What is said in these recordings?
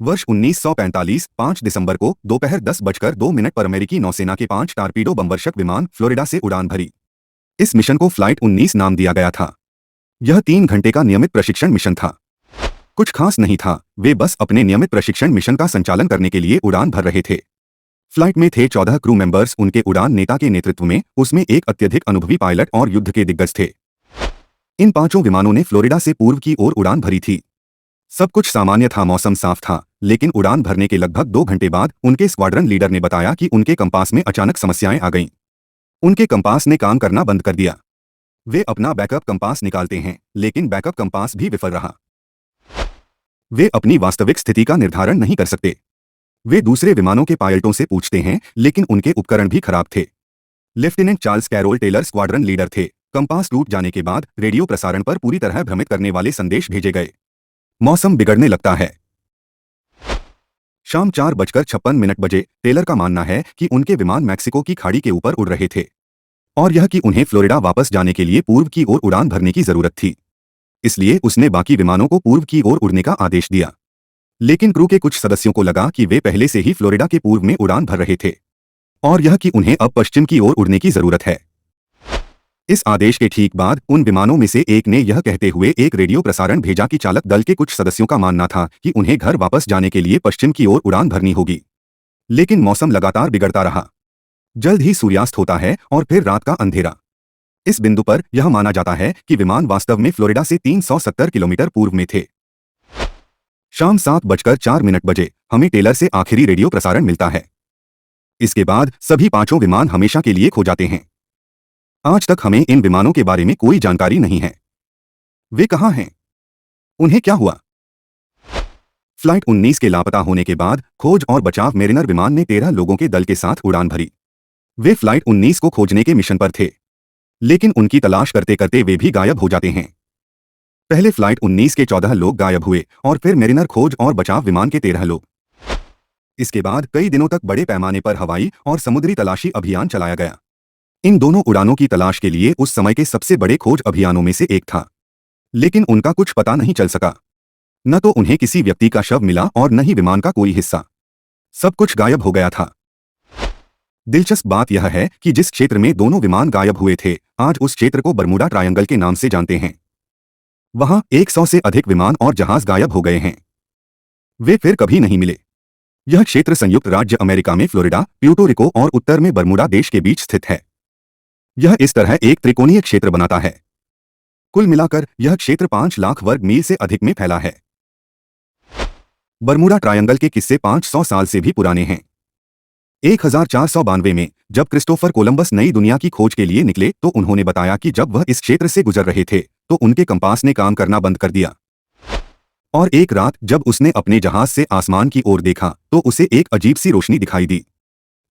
वर्ष 1945 5 दिसंबर को दोपहर 10:02 पर अमेरिकी नौसेना के 5 टारपीडो बमवर्षक विमान फ्लोरिडा से उड़ान भरी। इस मिशन को फ्लाइट 19 नाम दिया गया था। यह 3 घंटे का नियमित प्रशिक्षण मिशन था। कुछ खास नहीं था, वे बस अपने नियमित प्रशिक्षण मिशन का संचालन करने के लिए उड़ान भर रहे थे। फ्लाइट में थे 14 क्रू मेंबर्स उनके उड़ान नेता के नेतृत्व में, उसमें एक अत्यधिक अनुभवी पायलट और युद्ध के दिग्गज थे। इन पांचों विमानों ने फ्लोरिडा से पूर्व की ओर उड़ान भरी थी। सब कुछ सामान्य था, मौसम साफ था, लेकिन उड़ान भरने के लगभग 2 घंटे बाद उनके स्क्वाड्रन लीडर ने बताया कि उनके कंपास में अचानक समस्याएं आ गईं। उनके कंपास ने काम करना बंद कर दिया। वे अपना बैकअप कंपास निकालते हैं, लेकिन बैकअप कंपास भी विफल रहा। वे अपनी वास्तविक स्थिति का निर्धारण नहीं कर सकते। वे दूसरे विमानों के पायलटों से पूछते हैं, लेकिन उनके उपकरण भी खराब थे। Lieutenant Charles Carroll Taylor squadron leader थे। कंपास टूट जाने के बाद रेडियो प्रसारण पर पूरी तरह भ्रमित करने वाले संदेश भेजे गए। मौसम बिगड़ने लगता है। शाम 4:56 बजे टेलर का मानना है कि उनके विमान मैक्सिको की खाड़ी के ऊपर उड़ रहे थे और यह कि उन्हें फ्लोरिडा वापस जाने के लिए पूर्व की ओर उड़ान भरने की जरूरत थी। इसलिए उसने बाकी विमानों को पूर्व की ओर उड़ने का आदेश दिया। लेकिन क्रू के कुछ सदस्यों को लगा कि वे पहले से ही फ्लोरिडा के पूर्व में उड़ान भर रहे थे और यह कि उन्हें अब पश्चिम की ओर उड़ने की जरूरत है। इस आदेश के ठीक बाद उन विमानों में से एक ने यह कहते हुए एक रेडियो प्रसारण भेजा कि चालक दल के कुछ सदस्यों का मानना था कि उन्हें घर वापस जाने के लिए पश्चिम की ओर उड़ान भरनी होगी। लेकिन मौसम लगातार बिगड़ता रहा। जल्द ही सूर्यास्त होता है और फिर रात का अंधेरा। इस बिंदु पर यह माना जाता है कि विमान वास्तव में फ्लोरिडा से 370 किलोमीटर पूर्व में थे। शाम 7:04 बजे हमें टेलर से आखिरी रेडियो प्रसारण मिलता है। इसके बाद सभी पांचों विमान हमेशा के लिए खो जाते हैं। आज तक हमें इन विमानों के बारे में कोई जानकारी नहीं है। वे कहां हैं? उन्हें क्या हुआ? फ्लाइट 19 के लापता होने के बाद खोज और बचाव मेरिनर विमान ने 13 लोगों के दल के साथ उड़ान भरी। वे फ्लाइट 19 को खोजने के मिशन पर थे, लेकिन उनकी तलाश करते करते वे भी गायब हो जाते हैं। पहले फ्लाइट 19 के 14 लोग गायब हुए और फिर मेरिनर खोज और बचाव विमान के 13 लोग। इसके बाद कई दिनों तक बड़े पैमाने पर हवाई और समुद्री तलाशी अभियान चलाया गया। इन दोनों उड़ानों की तलाश के लिए उस समय के सबसे बड़े खोज अभियानों में से एक था, लेकिन उनका कुछ पता नहीं चल सका। न तो उन्हें किसी व्यक्ति का शव मिला और न ही विमान का कोई हिस्सा। सब कुछ गायब हो गया था। दिलचस्प बात यह है कि जिस क्षेत्र में दोनों विमान गायब हुए थे, आज उस क्षेत्र को बरमूडा ट्रायंगल के नाम से जानते हैं। वहां 100 से अधिक विमान और जहाज गायब हो गए हैं। वे फिर कभी नहीं मिले। यह क्षेत्र संयुक्त राज्य अमेरिका में फ्लोरिडा, प्यूर्टो रिको और उत्तर में बरमूडा देश के बीच स्थित है। यह इस तरह एक त्रिकोणीय क्षेत्र बनाता है। कुल मिलाकर यह क्षेत्र 5 लाख वर्ग मील से अधिक में फैला है। बरमूडा ट्रायंगल के किस्से 500 साल से भी पुराने हैं। 1492 में जब क्रिस्टोफर कोलंबस नई दुनिया की खोज के लिए निकले तो उन्होंने बताया कि जब वह इस क्षेत्र से गुजर रहे थे तो उनके कंपास ने काम करना बंद कर दिया। और एक रात जब उसने अपने जहाज से आसमान की ओर देखा तो उसे एक अजीब सी रोशनी दिखाई दी।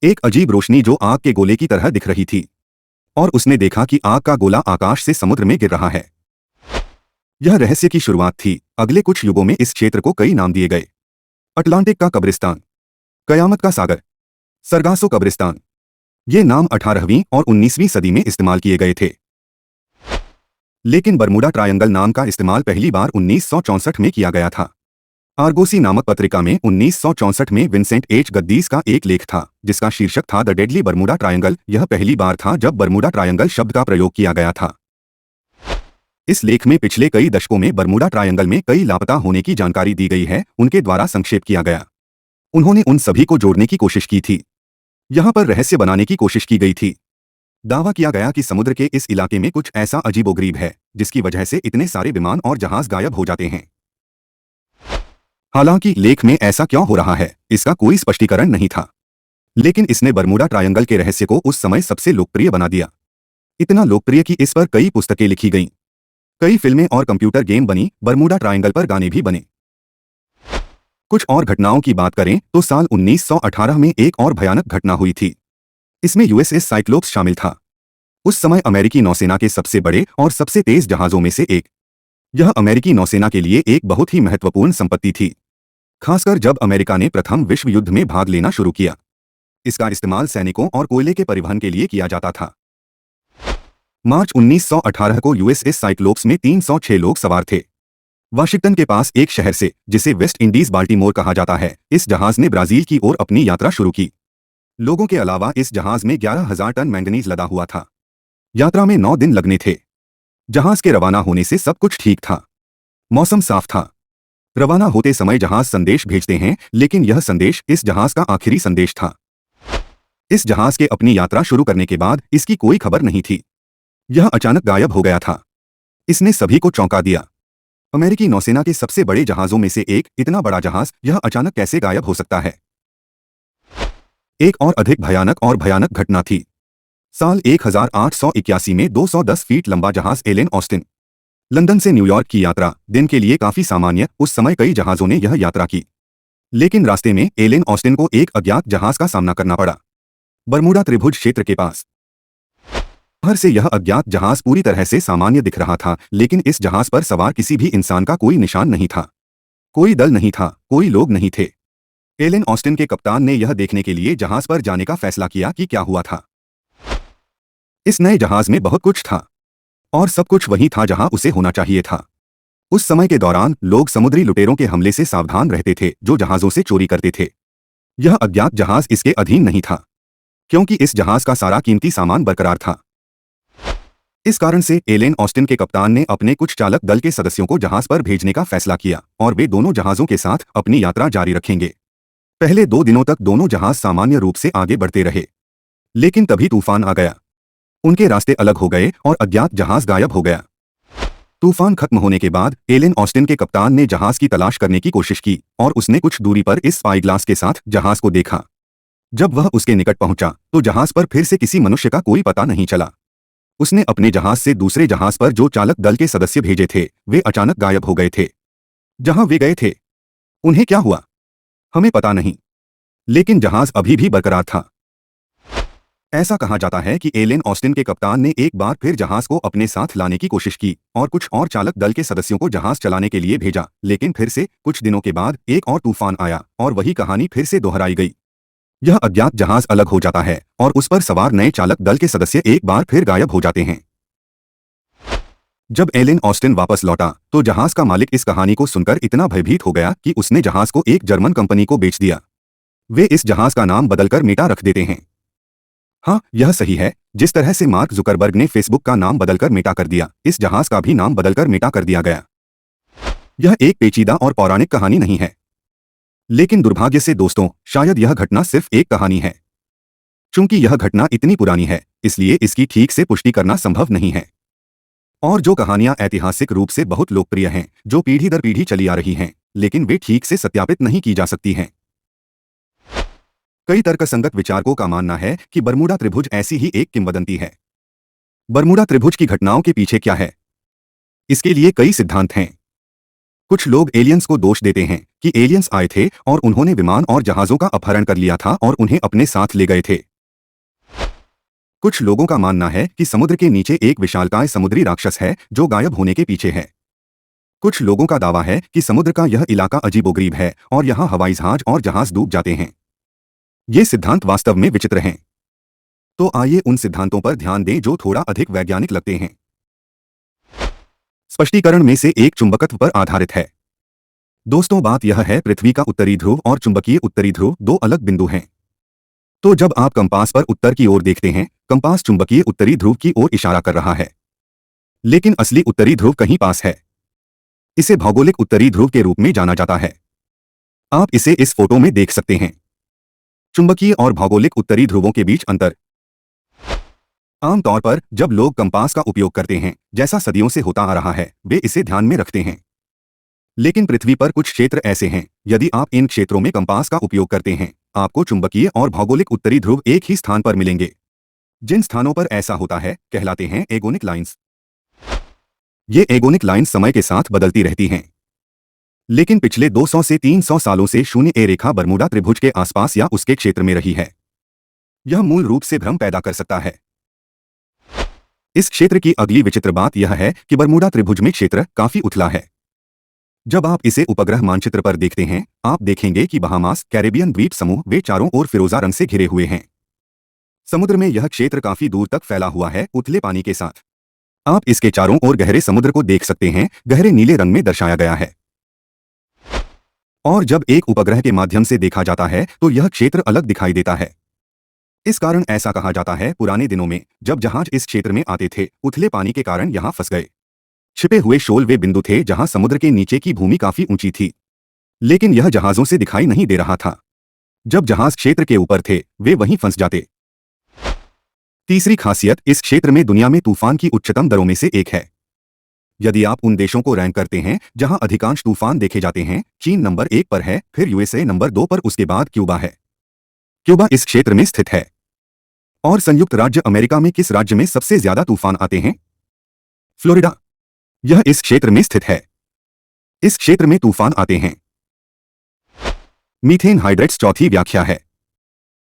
एक अजीब रोशनी जो आग के गोले की तरह दिख रही थी, और उसने देखा कि आग का गोला आकाश से समुद्र में गिर रहा है। यह रहस्य की शुरुआत थी। अगले कुछ युगों में इस क्षेत्र को कई नाम दिए गए। अटलांटिक का कब्रिस्तान, कयामत का सागर, सरगासो कब्रिस्तान। ये नाम 18वीं और 19वीं सदी में इस्तेमाल किए गए थे, लेकिन बरमूडा ट्रायंगल नाम का इस्तेमाल पहली बार 1964 में किया गया था। आर्गोसी नामक पत्रिका में 1964 में विंसेंट एच गद्दीस का एक लेख था जिसका शीर्षक था द डेडली बरमूडा ट्रायंगल। यह पहली बार था जब बरमूडा ट्रायंगल शब्द का प्रयोग किया गया था। इस लेख में पिछले कई दशकों में बरमूडा ट्रायंगल में कई लापता होने की जानकारी दी गई है, उनके द्वारा संक्षेप किया गया। उन्होंने उन सभी को जोड़ने की कोशिश की थी। यहाँ पर रहस्य बनाने की कोशिश की गई थी। दावा किया गया कि समुद्र के इस इलाके में कुछ ऐसा अजीबोगरीब है जिसकी वजह से इतने सारे विमान और जहाज गायब हो जाते हैं। हालांकि लेख में ऐसा क्यों हो रहा है इसका कोई स्पष्टीकरण नहीं था, लेकिन इसने बरमूडा ट्रायंगल के रहस्य को उस समय सबसे लोकप्रिय बना दिया। इतना लोकप्रिय कि इस पर कई पुस्तकें लिखी गईं, कई फिल्में और कंप्यूटर गेम बनी, बरमूडा ट्रायंगल पर गाने भी बने। कुछ और घटनाओं की बात करें तो साल 1918 में एक और भयानक घटना हुई थी। इसमें यूएसएस साइक्लोप्स शामिल था। उस समय अमेरिकी नौसेना के सबसे बड़े और सबसे तेज जहाजों में से एक। यह अमेरिकी नौसेना के लिए एक बहुत ही महत्वपूर्ण संपत्ति थी, खासकर जब अमेरिका ने प्रथम विश्व युद्ध में भाग लेना शुरू किया। इसका इस्तेमाल सैनिकों और कोयले के परिवहन के लिए किया जाता था। मार्च 1918 को यूएसएस साइक्लोप्स में 306 लोग सवार थे। वाशिंगटन के पास एक शहर से, जिसे वेस्ट इंडीज बाल्टीमोर कहा जाता है, इस जहाज ने ब्राजील की ओर अपनी यात्रा शुरू की। लोगों के अलावा इस जहाज में 11,000 टन मैंगनीज लदा हुआ था। यात्रा में 9 दिन लगने थे। जहाज के रवाना होने से सब कुछ ठीक था। मौसम साफ था। रवाना होते समय जहाज संदेश भेजते हैं, लेकिन यह संदेश इस जहाज का आखिरी संदेश था। इस जहाज के अपनी यात्रा शुरू करने के बाद इसकी कोई खबर नहीं थी। यह अचानक गायब हो गया था। इसने सभी को चौंका दिया। अमेरिकी नौसेना के सबसे बड़े जहाजों में से एक, इतना बड़ा जहाज यह अचानक कैसे गायब हो सकता है? एक और अधिक भयानक घटना थी। साल 1881 में 210 फीट लंबा जहाज एलेन ऑस्टिन, लंदन से न्यूयॉर्क की यात्रा दिन के लिए काफी सामान्य, उस समय कई जहाजों ने यह यात्रा की। लेकिन रास्ते में एलेन ऑस्टिन को एक अज्ञात जहाज का सामना करना पड़ा, बरमूडा त्रिभुज क्षेत्र के पास। बाहर से यह अज्ञात जहाज पूरी तरह से सामान्य दिख रहा था, लेकिन इस जहाज पर सवार किसी भी इंसान का कोई निशान नहीं था। कोई दल नहीं था, कोई लोग नहीं थे। एलेन ऑस्टिन के कप्तान ने यह देखने के लिए जहाज पर जाने का फैसला किया कि क्या हुआ था। इस नए जहाज में बहुत कुछ था, और सब कुछ वही था जहां उसे होना चाहिए था। उस समय के दौरान लोग समुद्री लुटेरों के हमले से सावधान रहते थे, जो जहाजों से चोरी करते थे। यह अज्ञात जहाज इसके अधीन नहीं था, क्योंकि इस जहाज का सारा कीमती सामान बरकरार था। इस कारण से एलेन ऑस्टिन के कप्तान ने अपने कुछ चालक दल के सदस्यों को जहाज पर भेजने का फैसला किया, और वे दोनों जहाजों के साथ अपनी यात्रा जारी रखेंगे। पहले 2 दिनों तक दोनों जहाज सामान्य रूप से आगे बढ़ते रहे, लेकिन तभी तूफान आ गया। उनके रास्ते अलग हो गए और अज्ञात जहाज गायब हो गया। तूफान खत्म होने के बाद एलेन ऑस्टिन के कप्तान ने जहाज की तलाश करने की कोशिश की, और उसने कुछ दूरी पर इस स्पाई ग्लास के साथ जहाज को देखा। जब वह उसके निकट पहुंचा तो जहाज पर फिर से किसी मनुष्य का कोई पता नहीं चला। उसने अपने जहाज से दूसरे जहाज पर जो चालक दल के सदस्य भेजे थे, वे अचानक गायब हो गए थे। जहां वे गए थे, उन्हें क्या हुआ, हमें पता नहीं, लेकिन जहाज अभी भी बरकरार था। ऐसा कहा जाता है कि एलेन ऑस्टिन के कप्तान ने एक बार फिर जहाज को अपने साथ लाने की कोशिश की और कुछ और चालक दल के सदस्यों को जहाज चलाने के लिए भेजा, लेकिन फिर से कुछ दिनों के बाद एक और तूफान आया और वही कहानी फिर से दोहराई गई। यह अज्ञात जहाज अलग हो जाता है और उस पर सवार नए चालक दल के सदस्य एक बार फिर गायब हो जाते हैं। जब एलेन ऑस्टिन वापस लौटा तो जहाज का मालिक इस कहानी को सुनकर इतना भयभीत हो गया कि उसने जहाज को एक जर्मन कंपनी को बेच दिया। वे इस जहाज का नाम बदलकर मेटा रख देते हैं। हाँ, यह सही है। जिस तरह से मार्क जुकरबर्ग ने फेसबुक का नाम बदलकर मेटा कर दिया, इस जहाज का भी नाम बदलकर मेटा कर दिया गया। यह एक पेचीदा और पौराणिक कहानी नहीं है, लेकिन दुर्भाग्य से दोस्तों, शायद यह घटना सिर्फ एक कहानी है। चूंकि यह घटना इतनी पुरानी है, इसलिए इसकी ठीक से पुष्टि करना संभव नहीं है। और जो कहानियां ऐतिहासिक रूप से बहुत लोकप्रिय हैं, जो पीढ़ी दर पीढ़ी चली आ रही हैं, लेकिन वे ठीक से सत्यापित नहीं की जा सकती हैं। कई तर्कसंगत विचारकों का मानना है कि बरमूडा त्रिभुज ऐसी ही एक किंवदंती है। बरमूडा त्रिभुज की घटनाओं के पीछे क्या है? इसके लिए कई सिद्धांत हैं। कुछ लोग एलियंस को दोष देते हैं कि एलियंस आए थे और उन्होंने विमान और जहाजों का अपहरण कर लिया था और उन्हें अपने साथ ले गए थे। कुछ लोगों का मानना है कि समुद्र के नीचे एक विशालकाय समुद्री राक्षस है जो गायब होने के पीछे है। कुछ लोगों का दावा है कि समुद्र का यह इलाका अजीबोगरीब है और यहाँ हवाई जहाज और जहाज डूब जाते हैं। ये सिद्धांत वास्तव में विचित्र हैं। तो आइए उन सिद्धांतों पर ध्यान दें जो थोड़ा अधिक वैज्ञानिक लगते हैं। स्पष्टीकरण में से एक चुंबकत्व पर आधारित है। दोस्तों, बात यह है, पृथ्वी का उत्तरी ध्रुव और चुंबकीय उत्तरी ध्रुव दो अलग बिंदु हैं। तो जब आप कंपास पर उत्तर की ओर देखते हैं, कंपास चुंबकीय उत्तरी ध्रुव की ओर इशारा कर रहा है, लेकिन असली उत्तरी ध्रुव कहीं पास है। इसे भौगोलिक उत्तरी ध्रुव के रूप में जाना जाता है। आप इसे इस फोटो में देख सकते हैं। चुंबकीय और भौगोलिक उत्तरी ध्रुवों के बीच अंतर। आमतौर पर जब लोग कंपास का उपयोग करते हैं, जैसा सदियों से होता आ रहा है, वे इसे ध्यान में रखते हैं। लेकिन पृथ्वी पर कुछ क्षेत्र ऐसे हैं, यदि आप इन क्षेत्रों में कंपास का उपयोग करते हैं, आपको चुंबकीय और भौगोलिक उत्तरी ध्रुव एक ही स्थान पर मिलेंगे। जिन स्थानों पर ऐसा होता है, कहलाते हैं एगोनिक लाइंस। ये एगोनिक लाइंस समय के साथ बदलती रहती हैं, लेकिन पिछले 200 से 300 सालों से शून्य ए रेखा बरमूडा त्रिभुज के आसपास या उसके क्षेत्र में रही है। यह मूल रूप से भ्रम पैदा कर सकता है। इस क्षेत्र की अगली विचित्र बात यह है कि बरमूडा त्रिभुज में क्षेत्र काफी उथला है। जब आप इसे उपग्रह मानचित्र पर देखते हैं, आप देखेंगे कि बहामास, कैरेबियन द्वीप समूह वे चारों ओर फिरोजा रंग से घिरे हुए हैं। समुद्र में यह क्षेत्र काफी दूर तक फैला हुआ है, उथले पानी के साथ। आप इसके चारों ओर गहरे समुद्र को देख सकते हैं, गहरे नीले रंग में दर्शाया गया है। और जब एक उपग्रह के माध्यम से देखा जाता है तो यह क्षेत्र अलग दिखाई देता है। इस कारण ऐसा कहा जाता है, पुराने दिनों में जब जहाज इस क्षेत्र में आते थे, उथले पानी के कारण यहां फंस गए। छिपे हुए शोल वे बिंदु थे जहां समुद्र के नीचे की भूमि काफी ऊंची थी, लेकिन यह जहाजों से दिखाई नहीं दे रहा था। जब जहाज क्षेत्र के ऊपर थे, वे वहीं फंस जाते। तीसरी खासियत, इस क्षेत्र में दुनिया में तूफान की उच्चतम दरों में से एक है। यदि आप उन देशों को रैंक करते हैं जहां अधिकांश तूफान देखे जाते हैं, चीन नंबर 1 पर है, फिर यूएसए नंबर 2 पर, उसके बाद क्यूबा है। क्यूबा इस क्षेत्र में स्थित है। और संयुक्त राज्य अमेरिका में किस राज्य में सबसे ज्यादा तूफान आते हैं? फ्लोरिडा। यह इस क्षेत्र में स्थित है। इस क्षेत्र में तूफान आते हैं। मीथेन हाइड्रेट्स चौथी व्याख्या है।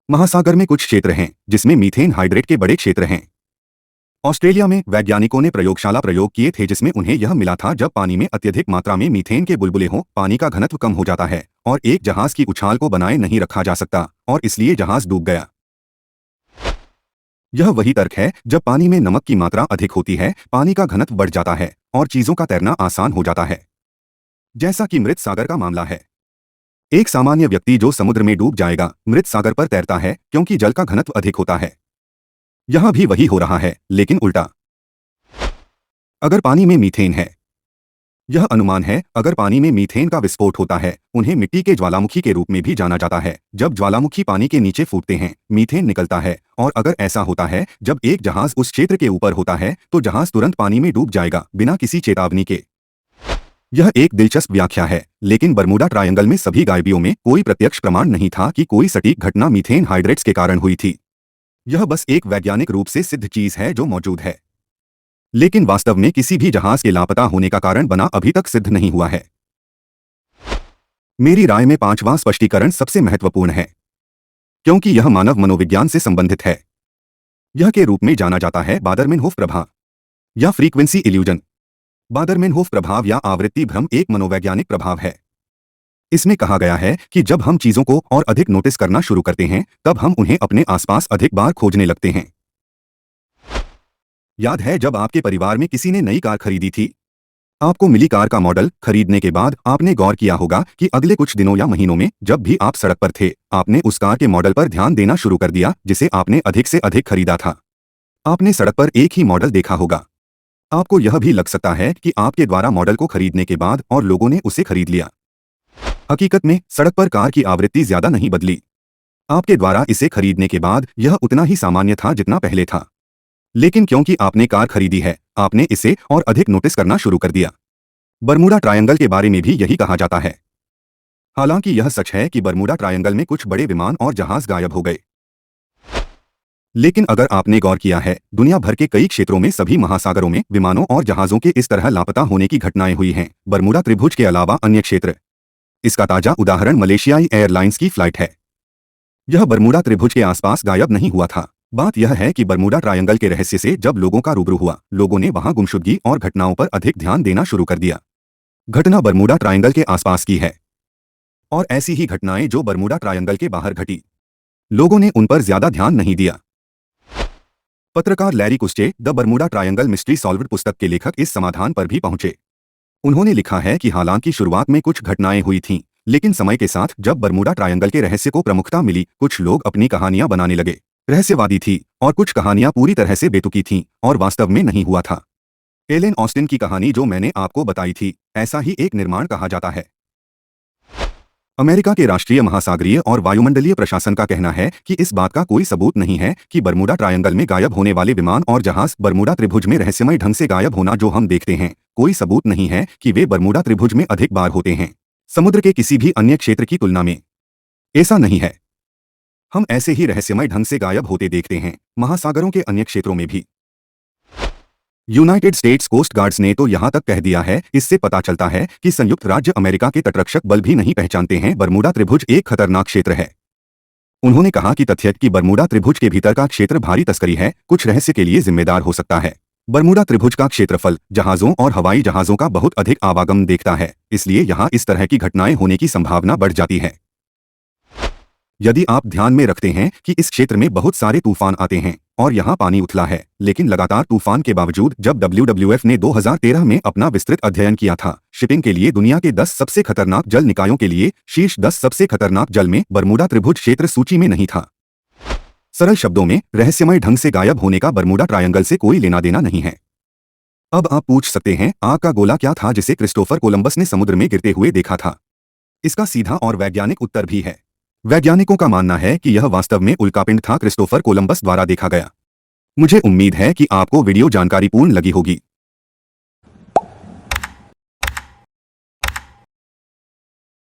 महासागर में कुछ क्षेत्र हैं जिसमें मीथेन हाइड्रेट के बड़े क्षेत्र हैं। ऑस्ट्रेलिया में वैज्ञानिकों ने प्रयोगशाला प्रयोग किए थे जिसमें उन्हें यह मिला था, जब पानी में अत्यधिक मात्रा में मीथेन के बुलबुले हों, पानी का घनत्व कम हो जाता है और एक जहाज की उछाल को बनाए नहीं रखा जा सकता और इसलिए जहाज डूब गया। यह वही तर्क है, जब पानी में नमक की मात्रा अधिक होती है, पानी का घनत्व बढ़ जाता है और चीजों का तैरना आसान हो जाता है, जैसा कि मृत सागर का मामला है। एक सामान्य व्यक्ति जो समुद्र में डूब जाएगा, मृत सागर पर तैरता है क्योंकि जल का घनत्व अधिक होता है। यहां भी वही हो रहा है, लेकिन उल्टा। अगर पानी में मीथेन है, यह अनुमान है, अगर पानी में मीथेन का विस्फोट होता है, उन्हें मिट्टी के ज्वालामुखी के रूप में भी जाना जाता है। जब ज्वालामुखी पानी के नीचे फूटते हैं, मीथेन निकलता है, और अगर ऐसा होता है जब एक जहाज उस क्षेत्र के ऊपर होता है तो जहाज तुरंत पानी में डूब जाएगा बिना किसी चेतावनी के। यह एक दिलचस्प व्याख्या है, लेकिन बरमूडा ट्रायंगल में सभी गायबियों में कोई प्रत्यक्ष प्रमाण नहीं था कि कोई सटीक घटना मीथेन हाइड्रेट्स के कारण हुई थी। यह बस एक वैज्ञानिक रूप से सिद्ध चीज है जो मौजूद है, लेकिन वास्तव में किसी भी जहाज के लापता होने का कारण बना अभी तक सिद्ध नहीं हुआ है। मेरी राय में पांचवां स्पष्टीकरण सबसे महत्वपूर्ण है, क्योंकि यह मानव मनोविज्ञान से संबंधित है। यह के रूप में जाना जाता है बादरमेनहोफ प्रभाव या फ्रीक्वेंसी इल्यूजन। बादरमेनहोफ प्रभाव या आवृत्ति भ्रम एक मनोवैज्ञानिक प्रभाव है। इसमें कहा गया है कि जब हम चीजों को और अधिक नोटिस करना शुरू करते हैं, तब हम उन्हें अपने आसपास अधिक बार खोजने लगते हैं। याद है जब आपके परिवार में किसी ने नई कार खरीदी थी? आपको मिली कार का मॉडल खरीदने के बाद आपने गौर किया होगा कि अगले कुछ दिनों या महीनों में जब भी आप सड़क पर थे, आपने उस कार के मॉडल पर ध्यान देना शुरू कर दिया जिसे आपने अधिक से अधिक खरीदा था। आपने सड़क पर एक ही मॉडल देखा होगा। आपको यह भी लग सकता है कि आपके द्वारा मॉडल को खरीदने के बाद और लोगों ने उसे खरीद लिया। हकीकत में सड़क पर कार की आवृत्ति ज्यादा नहीं बदली। आपके द्वारा इसे खरीदने के बाद यह उतना ही सामान्य था जितना पहले था, लेकिन क्योंकि आपने कार खरीदी है, आपने इसे और अधिक नोटिस करना शुरू कर दिया। बरमूडा ट्रायंगल के बारे में भी यही कहा जाता है। हालांकि यह सच है कि बरमूडा ट्रायंगल में कुछ बड़े विमान और जहाज गायब हो गए, लेकिन अगर आपने गौर किया है, दुनिया भर के कई क्षेत्रों में सभी महासागरों में विमानों और जहाजों के इस तरह लापता होने की घटनाएं हुई हैं, बरमूडा त्रिभुज के अलावा अन्य क्षेत्र। इसका ताजा उदाहरण मलेशियाई एयरलाइंस की फ्लाइट है। यह बरमूडा त्रिभुज के आसपास गायब नहीं हुआ था। बात यह है कि बरमूडा ट्रायंगल के रहस्य से जब लोगों का रूबरू हुआ, लोगों ने वहां गुमशुदगी और घटनाओं पर अधिक ध्यान देना शुरू कर दिया। घटना बरमूडा ट्रायंगल के आसपास की है, और ऐसी ही घटनाएं जो बरमूडा ट्रायंगल के बाहर घटी, लोगों ने उन पर ज्यादा ध्यान नहीं दिया। पत्रकार Larry Kusche the Bermuda triangle mystery solved पुस्तक के लेखक इस समाधान पर भी पहुंचे। उन्होंने लिखा है कि हालांकि शुरुआत में कुछ घटनाएं हुई थीं, लेकिन समय के साथ जब बरमूडा ट्रायंगल के रहस्य को प्रमुखता मिली, कुछ लोग अपनी कहानियां बनाने लगे। रहस्यवादी थी और कुछ कहानियां पूरी तरह से बेतुकी थीं और वास्तव में नहीं हुआ था। एलेन ऑस्टिन की कहानी जो मैंने आपको बताई थी, ऐसा ही एक निर्माण कहा जाता है। अमेरिका के राष्ट्रीय महासागरीय और वायुमंडलीय प्रशासन का कहना है कि इस बात का कोई सबूत नहीं है कि बरमूडा ट्रायंगल में गायब होने वाले विमान और जहाज बरमूडा त्रिभुज में रहस्यमय ढंग से गायब होना जो हम देखते हैं, कोई सबूत नहीं है कि वे बरमूडा त्रिभुज में अधिक बार होते हैं, समुद्र के किसी भी अन्य क्षेत्र की तुलना में। ऐसा नहीं है। हम ऐसे ही रहस्यमय ढंग से गायब होते देखते हैं महासागरों के अन्य क्षेत्रों में भी। यूनाइटेड स्टेट्स कोस्ट गार्ड्स ने तो यहां तक कह दिया है, इससे पता चलता है कि संयुक्त राज्य अमेरिका के तटरक्षक बल भी नहीं पहचानते हैं बरमूडा त्रिभुज एक खतरनाक क्षेत्र है। उन्होंने कहा कि तथ्य कि बरमूडा त्रिभुज के भीतर का क्षेत्र भारी तस्करी है, कुछ रहस्य के लिए जिम्मेदार हो सकता है। बरमूडा त्रिभुज का क्षेत्रफल जहाजों और हवाई जहाजों का बहुत अधिक आवागमन देखता है, इसलिए यहां इस तरह की घटनाएं होने की संभावना बढ़ जाती है। यदि आप ध्यान में रखते हैं कि इस क्षेत्र में बहुत सारे तूफान आते हैं और यहाँ पानी उथला है, लेकिन लगातार तूफान के बावजूद जब WWF ने 2013 में अपना विस्तृत अध्ययन किया था, शिपिंग के लिए दुनिया के 10 सबसे खतरनाक जल निकायों के लिए शीर्ष 10 सबसे खतरनाक जल में बरमूडा त्रिभुज क्षेत्र सूची में नहीं था। सरल शब्दों में, रहस्यमय ढंग से गायब होने का बरमूडा ट्रायंगल से कोई लेना देना नहीं है। अब आप पूछ सकते हैं, आग का गोला क्या था जिसे क्रिस्टोफर कोलंबस ने समुद्र में गिरते हुए देखा था? इसका सीधा और वैज्ञानिक उत्तर भी है। वैज्ञानिकों का मानना है कि यह वास्तव में उल्कापिंड था क्रिस्टोफर कोलंबस द्वारा देखा गया। मुझे उम्मीद है कि आपको वीडियो जानकारीपूर्ण लगी होगी।